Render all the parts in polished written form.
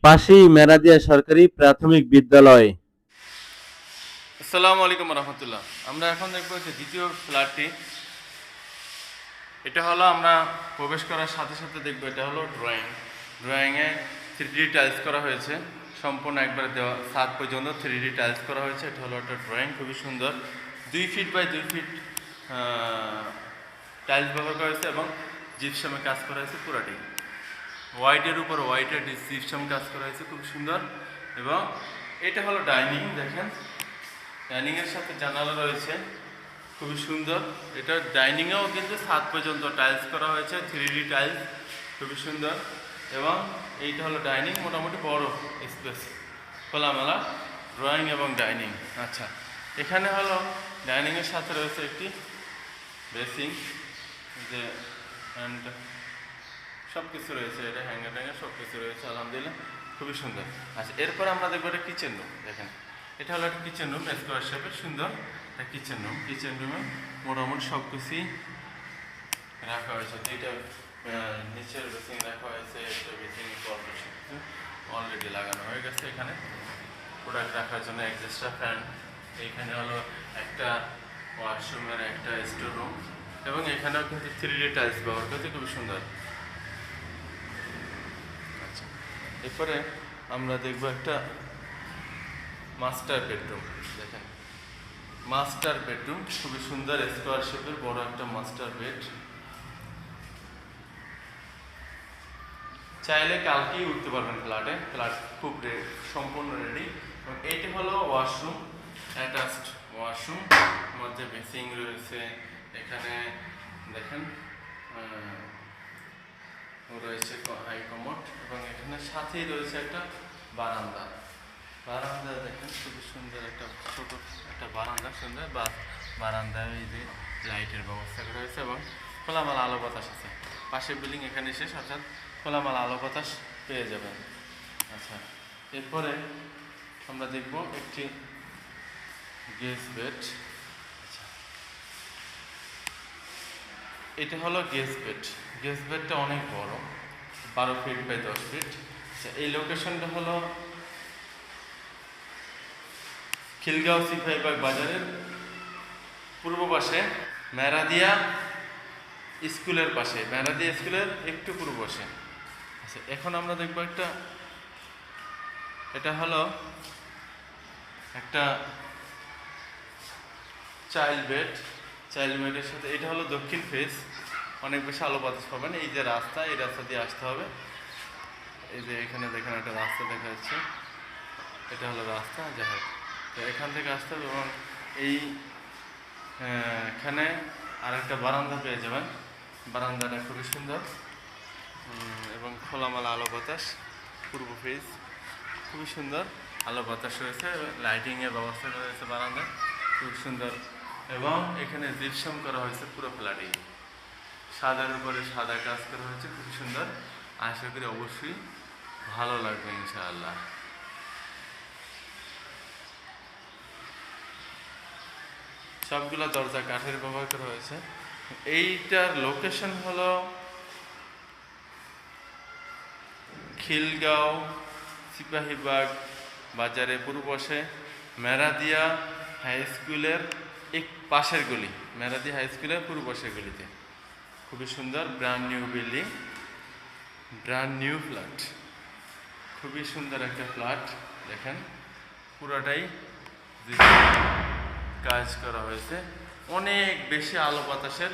পাশেই মেরাদিয়া সরকারি প্রাথমিক বিদ্যালয়। আসসালামু আলাইকুম রহমতুল্লাহ। আমরা এখন দেখবো যে দ্বিতীয় ফ্ল্যাটটি। এটা হলো আমরা প্রবেশ করার সাথে সাথে দেখবো এটা হলো ড্রয়িংয়ে 3D টাইলস করা হয়েছে, সম্পূর্ণ একবারে দেওয়া ছাদ পর্যন্ত 3D টাইলস করা হয়েছে। এটা হলো একটা ড্রয়িং, খুবই সুন্দর। 2 ফিট বাই 2 ফিট টাইলস ব্যবহার করা হয়েছে এবং জিপসামে কাজ করা হয়েছে পুরাটি। হোয়াইটের উপর হোয়াইটের জিপসাম কাজ করা হয়েছে, খুব সুন্দর। এবং এটা হলো ডাইনিং, দেখেন ডাইনিংয়ের সাথে জানালা রয়েছে, খুবই সুন্দর। এটা ডাইনিংয়েও কিন্তু ছাদ পর্যন্ত টাইলস করা হয়েছে, 3D টাইলস, খুবই সুন্দর। এবং এইটা হলো ডাইনিং, মোটামুটি বড় স্পেস, খোলামেলা ড্রয়িং এবং ডাইনিং। আচ্ছা, এখানে হলো ডাইনিংয়ের সাথে রয়েছে একটি বেসিং, যে অ্যান্ড সব কিছু রয়েছে, এটা হ্যাঙ্গার ট্যাঙ্গার সব কিছু রয়েছে, আলহামদুলিল্লাহ খুবই সুন্দর। আচ্ছা, এরপরে আমরা দেখবো একটা কিচেন রুম। দেখেন এটা হলো একটা কিচেন রুম, স্কোয়ার শেপের সুন্দর একটা কিচেন রুম। কিচেন রুমে মোটামুটি সব কিছুই রাখা হয়েছে। দুইটা নিচের বেসিং রাখা হয়েছে, একটা বেসিং অলরেডি লাগানো হয়ে গেছে। এখানে প্রোডাক্ট রাখার জন্য এক্সট্রা ফ্যান। এইখানে হলো একটা ওয়াশরুমের একটা স্টোর রুম, এবং এখানেও কিন্তু 3D টাইলস ব্যবহার করতে খুবই সুন্দর। আচ্ছা, এরপরে আমরা দেখব একটা মাস্টার বেডরুম। দেখেন মাস্টার বেডরুম, খুবই সুন্দর স্কোয়ার শেপের বড় একটা মাস্টার বেড। চাইলে কালকেই উঠতে পারবেন ফ্ল্যাটে, ফ্ল্যাট খুব সম্পূর্ণ রেডি। এবং এইটি হলো ওয়াশরুম, অ্যাটাচড ওয়াশরুম, মধ্যে বেসিং রয়েছে। এখানে দেখেন রয়েছে হাই কমোড, এবং এখানে সাথেই রয়েছে একটা বারান্দা। বারান্দা দেখেন খুবই সুন্দর, একটা ছোট একটা বারান্দা, সুন্দর বারান্দায় এই যে লাইটের ব্যবস্থা করা হয়েছে, এবং খোলামেলা আলো বাতাস আছে। পাশের বিল্ডিং এখানে শেষ, অর্থাৎ খোলামেলা আলো বাতাস পেয়ে যাবেন। আচ্ছা, এরপরে আমরা দেখব একটি গেস্ট বেড। আচ্ছা, এটা হলো গেস্ট বেড। গেস্ট বেডটা অনেক বড়, 12 ফিট বাই 10 ফিট। আচ্ছা, এই লোকেশনটা হলো খিলগাঁও সিপাহীবাগ বাজারের পূর্ব পাশে, মেরাদিয়া স্কুলের পাশে, মেরাদিয়া স্কুলের একটু পূর্ব পাশে। আচ্ছা, এখন আমরা দেখব একটা, এটা হলো একটা চাইল্ড বেড। চাইল্ড বেডের সাথে এটা হলো দক্ষিণ ফেস, অনেক বেশি আলো বাতাস পাবেন। এই যে রাস্তা, এই রাস্তা দিয়ে আসতে হবে। এই যে এখানে দেখেন একটা রাস্তা দেখা যাচ্ছে, এটা হলো রাস্তা। যাই হোক, তো এখান থেকে আসতে হবে। এবং এই এখানে আর একটা বারান্দা পেয়ে যাবেন। বারান্দাটা খুবই সুন্দর, এবং খোলামেলা আলো বাতাস, পূর্ব ফেস, খুবই সুন্দর আলো বাতাস রয়েছে, লাইটিংয়ের ব্যবস্থা রয়েছে বারান্দায়, খুব সুন্দর। এবং এখানে জিপসাম করা হয়েছে পুরো ফ্ল্যাটে, সাদার উপরে সাদা কাজ করা হয়েছে, খুব সুন্দর। আশা করি অবশ্যই ভালো লাগবে ইনশাআল্লাহ। সবগুলো দরজা কাঠের ব্যবহার করা হয়েছে। এইটার লোকেশন হলো খিলগাঁও সিপাহীবাগ বাজারে পূর্ব পাশে, মেরাদিয়া হাই স্কুলের এক পাশের গলি, মেরাদিয়া হাই স্কুলের পূর্ব পাশের গলিতে। খুবই সুন্দর, brand new building, brand new flat, খুবই সুন্দর একটা ফ্ল্যাট। দেখেন পুরোটাই কাজ করা হয়েছে, অনেক বেশি আলো বাতাসের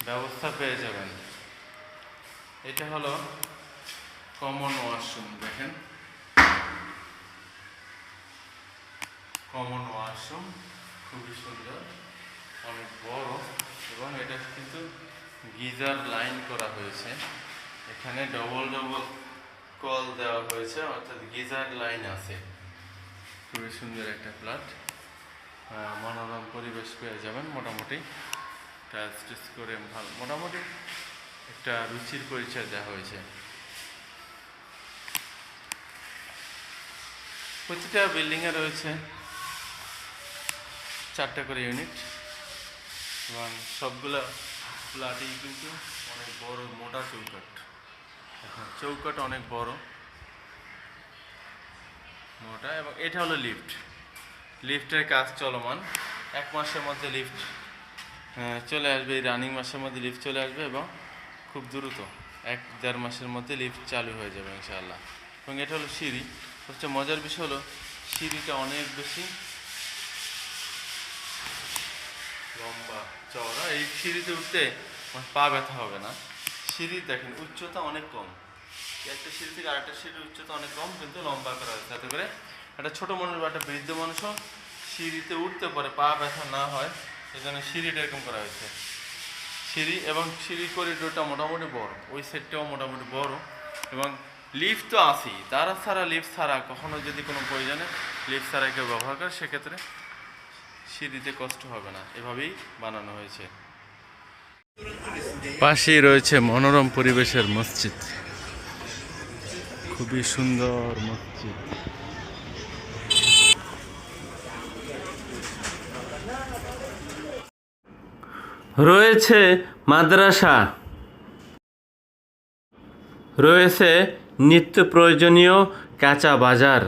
ব্যবস্থা পেয়ে যাবেন। এটা হলো কমন ওয়াশরুম। দেখেন কমন ওয়াশরুম, খুবই সুন্দর, অনেক বড়। এবং এটা কিন্তু গিজার লাইন করা হয়েছে, এখানে ডবল ডবল কল দেওয়া হয়েছে, অর্থাৎ গিজার লাইন আছে। খুবই সুন্দর একটা ফ্ল্যাট, মনোরম পরিবেশ পেয়ে যাবেন। মোটামুটি টাচ করে ভালো, মোটামুটি একটা রুচির পরিচয় দেওয়া হয়েছে। প্রতিটা বিল্ডিংয়ে রয়েছে 4টা করে ইউনিট, এবং সবগুলা ফ্ল্যাটেই কিন্তু অনেক বড় মোটা চৌকাঠ। এখন চৌকাঠ অনেক বড়, ওটা, এবং এটা হলো লিফট। লিফটের কাজ চলমান, 1 মাসের মধ্যে লিফট চলে আসবে। এই রানিং মাসের মধ্যে লিফট চলে আসবে এবং খুব দ্রুত 1-1.5 মাসের মধ্যে লিফট চালু হয়ে যাবে ইনশাআল্লাহ। এবং এটা হলো সিঁড়ি। সবচেয়ে মজার বিষয় হলো সিঁড়িটা অনেক বেশি লম্বা চওড়া। এই সিঁড়িতে উঠতে আমার পা ব্যথা হবে না। সিঁড়ি দেখেন উচ্চতা অনেক কম, একটা সিঁড়ি থেকে আরেকটা সিঁড়ির উচ্চতা অনেক কম, কিন্তু লম্বা করা হয়েছে যাতে করে একটা ছোটো মানুষ বা একটা বৃদ্ধ মানুষও সিঁড়িতে উঠতে পারে, পা ব্যথা না হয়, এই জন্য সিঁড়িটা এরকম করা হয়েছে। সিঁড়ি এবং সিঁড়ি করিডোরটা মোটামুটি বড়, ওই সেটটাও মোটামুটি বড়, এবং লিফট তো আছেই। তারা ছাড়া লিফট ছাড়া কখনো যদি কোনো প্রয়োজনে লিফট ছাড়া কেউ ব্যবহার করে, সেক্ষেত্রে সিঁড়িতে কষ্ট হবে না, এভাবেই বানানো হয়েছে। পাশেই রয়েছে মনোরম পরিবেশের মসজিদ, খুবই সুন্দর মসজিদ। রয়েছে মাদ্রাসা, রয়েছে নিত্য প্রয়োজনীয় কাঁচা বাজার।